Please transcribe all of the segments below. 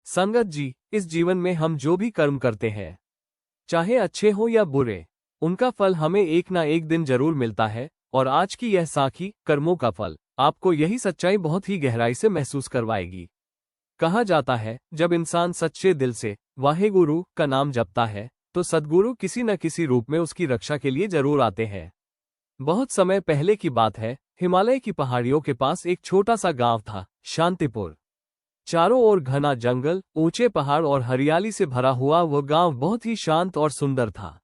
संगत जी, इस जीवन में हम जो भी कर्म करते हैं, चाहे अच्छे हो या बुरे, उनका फल हमें एक ना एक दिन जरूर मिलता है। और आज की यह साखी कर्मों का फल आपको यही सच्चाई बहुत ही गहराई से महसूस करवाएगी। कहा जाता है, जब इंसान सच्चे दिल से वाहेगुरु का नाम जपता है तो सद्गुरु किसी न किसी रूप में उसकी रक्षा के लिए जरूर आते हैं। बहुत समय पहले की बात है, हिमालय की पहाड़ियों के पास एक छोटा सा गांव था, शांतिपुर। चारों ओर घना जंगल, ऊंचे पहाड़ और हरियाली से भरा हुआ वह गांव बहुत ही शांत और सुंदर था।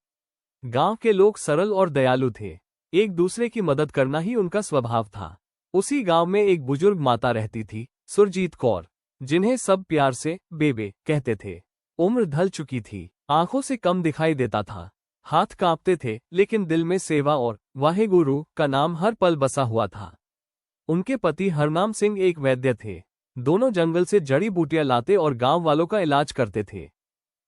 गांव के लोग सरल और दयालु थे। एक दूसरे की मदद करना ही उनका स्वभाव था। उसी गांव में एक बुजुर्ग माता रहती थी, सुरजीत कौर, जिन्हें सब प्यार से बेबे कहते थे। उम्र ढल चुकी थी, आंखों से कम दिखाई देता था, हाथ कांपते थे, लेकिन दिल में सेवा और वाहेगुरु का नाम हर पल बसा हुआ था। उनके पति हरनाम सिंह एक वैद्य थे। दोनों जंगल से जड़ी बूटियां लाते और गांव वालों का इलाज करते थे।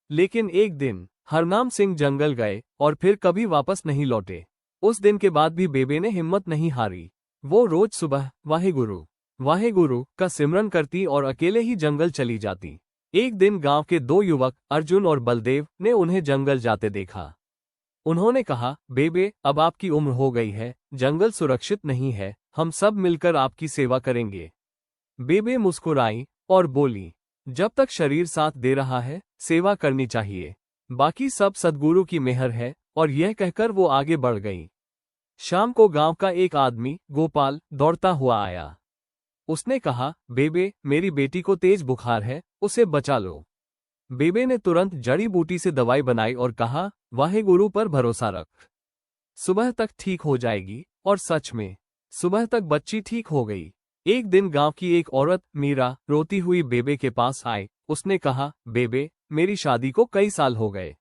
लेकिन एक दिन हरनाम सिंह जंगल गए और फिर कभी वापस नहीं लौटे। उस दिन के बाद भी बेबे ने हिम्मत नहीं हारी। वो रोज सुबह वाहेगुरु वाहेगुरु का सिमरन करती और अकेले ही जंगल चली जाती। एक दिन गांव के दो युवक अर्जुन और बलदेव ने उन्हें जंगल जाते देखा। उन्होंने कहा, बेबे, अब आपकी उम्र हो गई है, जंगल सुरक्षित नहीं है, हम सब मिलकर आपकी सेवा करेंगे। बेबे मुस्कुराई और बोली, जब तक शरीर साथ दे रहा है, सेवा करनी चाहिए, बाकी सब सद्गुरु की मेहर है। और यह कहकर वो आगे बढ़ गई। शाम को गांव का एक आदमी गोपाल दौड़ता हुआ आया। उसने कहा, बेबे, मेरी बेटी को तेज बुखार है, उसे बचा लो। बेबे ने तुरंत जड़ी बूटी से दवाई बनाई और कहा, वाहेगुरु पर भरोसा रख, सुबह तक ठीक हो जाएगी। और सच में सुबह तक बच्ची ठीक हो गई। एक दिन गांव की एक औरत मीरा रोती हुई बेबे के पास आई। उसने कहा, बेबे, मेरी शादी को कई साल हो गए,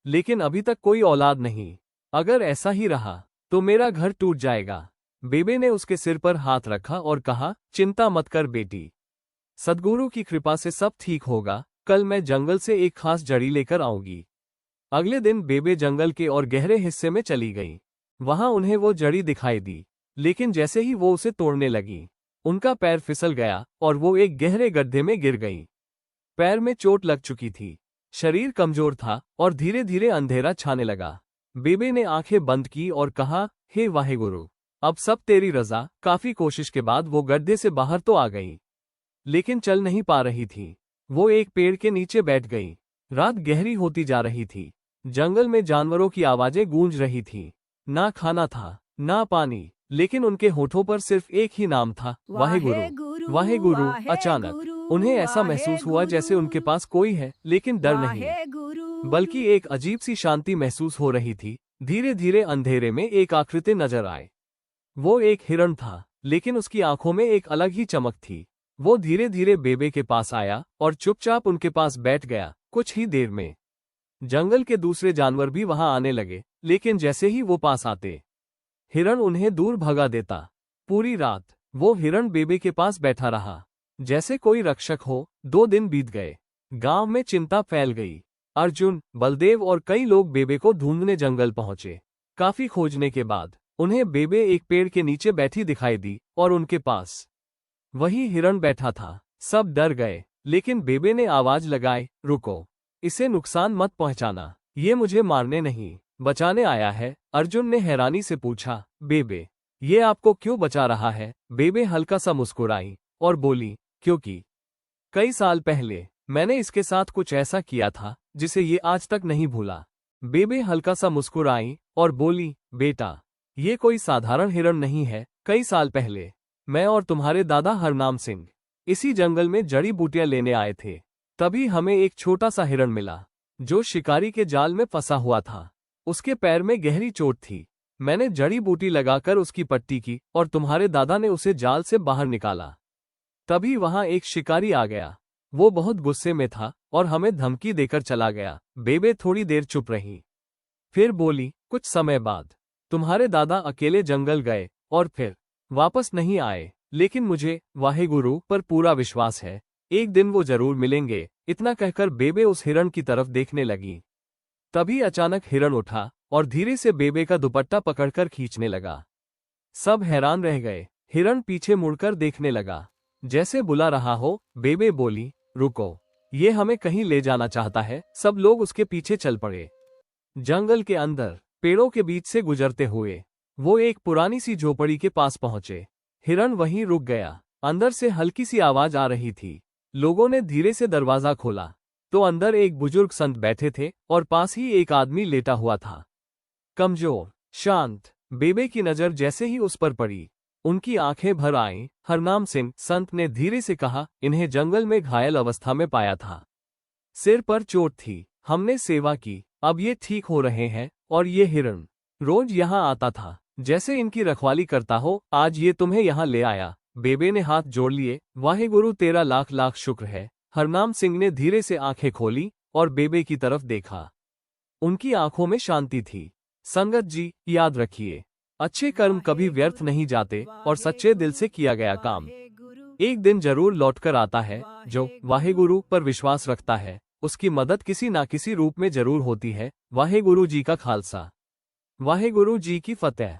लेकिन अभी तक कोई औलाद नहीं। अगर ऐसा ही रहा तो मेरा घर टूट जाएगा। बेबे ने उसके सिर पर हाथ रखा और कहा, चिंता मत कर बेटी, सद्गुरु की कृपा से सब ठीक होगा। कल मैं जंगल से एक खास जड़ी लेकर आऊंगी। अगले दिन बेबे जंगल के और गहरे हिस्से में चली गई। वहां उन्हें वो जड़ी दिखाई दी, लेकिन जैसे ही वो उसे तोड़ने लगी, उनका पैर फिसल गया और वो एक गहरे गड्ढे में गिर गई। पैर में चोट लग चुकी थी, शरीर कमजोर था और धीरे धीरे अंधेरा छाने लगा। बेबे ने आंखें बंद की और कहा, हे वाहेगुरु, अब सब तेरी रजा। काफी कोशिश के बाद वो गड्ढे से बाहर तो आ गई, लेकिन चल नहीं पा रही थी। वो एक पेड़ के नीचे बैठ गई। रात गहरी होती जा रही थी। जंगल में जानवरों की आवाजें गूंज रही थी। ना खाना था, ना पानी, लेकिन उनके होठों पर सिर्फ एक ही नाम था, वाहेगुरु वाहेगुरु। अचानक उन्हें ऐसा महसूस हुआ जैसे उनके पास कोई है, लेकिन डर नहीं, बल्कि एक अजीब सी शांति महसूस हो रही थी। धीरे धीरे अंधेरे में एक आकृति नजर आए। वो एक हिरण था, लेकिन उसकी आंखों में एक अलग ही चमक थी। वो धीरे धीरे बेबे के पास आया और चुपचाप उनके पास बैठ गया। कुछ ही देर में जंगल के दूसरे जानवर भी वहां आने लगे, लेकिन जैसे ही वो पास आते, हिरण उन्हें दूर भगा देता। पूरी रात वो हिरण बेबे के पास बैठा रहा, जैसे कोई रक्षक हो। 2 दिन बीत गए। गांव में चिंता फैल गई। अर्जुन, बलदेव और कई लोग बेबे को ढूंढने जंगल पहुंचे। काफी खोजने के बाद उन्हें बेबे एक पेड़ के नीचे बैठी दिखाई दी और उनके पास वही हिरण बैठा था। सब डर गए, लेकिन बेबे ने आवाज लगाई, रुको, इसे नुकसान मत पहुंचाना, ये मुझे मारने नहीं, बचाने आया है। अर्जुन ने हैरानी से पूछा, बेबे, ये आपको क्यों बचा रहा है? बेबे हल्का सा मुस्कुराई और बोली, क्योंकि कई साल पहले मैंने इसके साथ कुछ ऐसा किया था जिसे ये आज तक नहीं भूला। बेबे हल्का सा मुस्कुराई और बोली, बेटा, ये कोई साधारण हिरण नहीं है। कई साल पहले मैं और तुम्हारे दादा हरनाम सिंह इसी जंगल में जड़ी बूटियां लेने आए थे। तभी हमें एक छोटा सा हिरण मिला, जो शिकारी के जाल में फंसा हुआ था। उसके पैर में गहरी चोट थी। मैंने जड़ी बूटी लगाकर उसकी पट्टी की और तुम्हारे दादा ने उसे जाल से बाहर निकाला। तभी वहां एक शिकारी आ गया। वो बहुत गुस्से में था और हमें धमकी देकर चला गया। बेबे थोड़ी देर चुप रही, फिर बोली, कुछ समय बाद तुम्हारे दादा अकेले जंगल गए और फिर वापस नहीं आए, लेकिन मुझे वाहेगुरु पर पूरा विश्वास है, एक दिन वो जरूर मिलेंगे। इतना कहकर बेबे उस हिरण की तरफ देखने लगी। तभी अचानक हिरण उठा और धीरे से बेबे का दुपट्टा पकड़कर खींचने लगा। सब हैरान रह गए। हिरण पीछे मुड़कर देखने लगा, जैसे बुला रहा हो। बेबे बोली, रुको, ये हमें कहीं ले जाना चाहता है। सब लोग उसके पीछे चल पड़े। जंगल के अंदर पेड़ों के बीच से गुजरते हुए वो एक पुरानी सी झोपड़ी के पास पहुंचे। हिरण वहीं रुक गया। अंदर से हल्की सी आवाज आ रही थी। लोगों ने धीरे से दरवाजा खोला तो अंदर एक बुजुर्ग संत बैठे थे और पास ही एक आदमी लेटा हुआ था, कमजोर, शांत। बेबे की नजर जैसे ही उस पर पड़ी, उनकी आंखें भर आईं। हरनाम सिंह, संत ने धीरे से कहा, इन्हें जंगल में घायल अवस्था में पाया था। सिर पर चोट थी। हमने सेवा की, अब ये ठीक हो रहे हैं। और ये हिरण रोज यहाँ आता था, जैसे इनकी रखवाली करता हो। आज ये तुम्हें यहाँ ले आया। बेबे ने हाथ जोड़ लिए। वाहेगुरु, तेरा लाख लाख शुक्र है। हरनाम सिंह ने धीरे से आंखें खोली और बेबे की तरफ देखा। उनकी आंखों में शांति थी। संगत जी, याद रखिए, अच्छे कर्म कभी व्यर्थ नहीं जाते और सच्चे दिल से किया गया काम एक दिन जरूर लौटकर आता है। जो वाहेगुरु पर विश्वास रखता है, उसकी मदद किसी ना किसी रूप में जरूर होती है। वाहेगुरु जी का खालसा। वाहेगुरु जी की फतेह।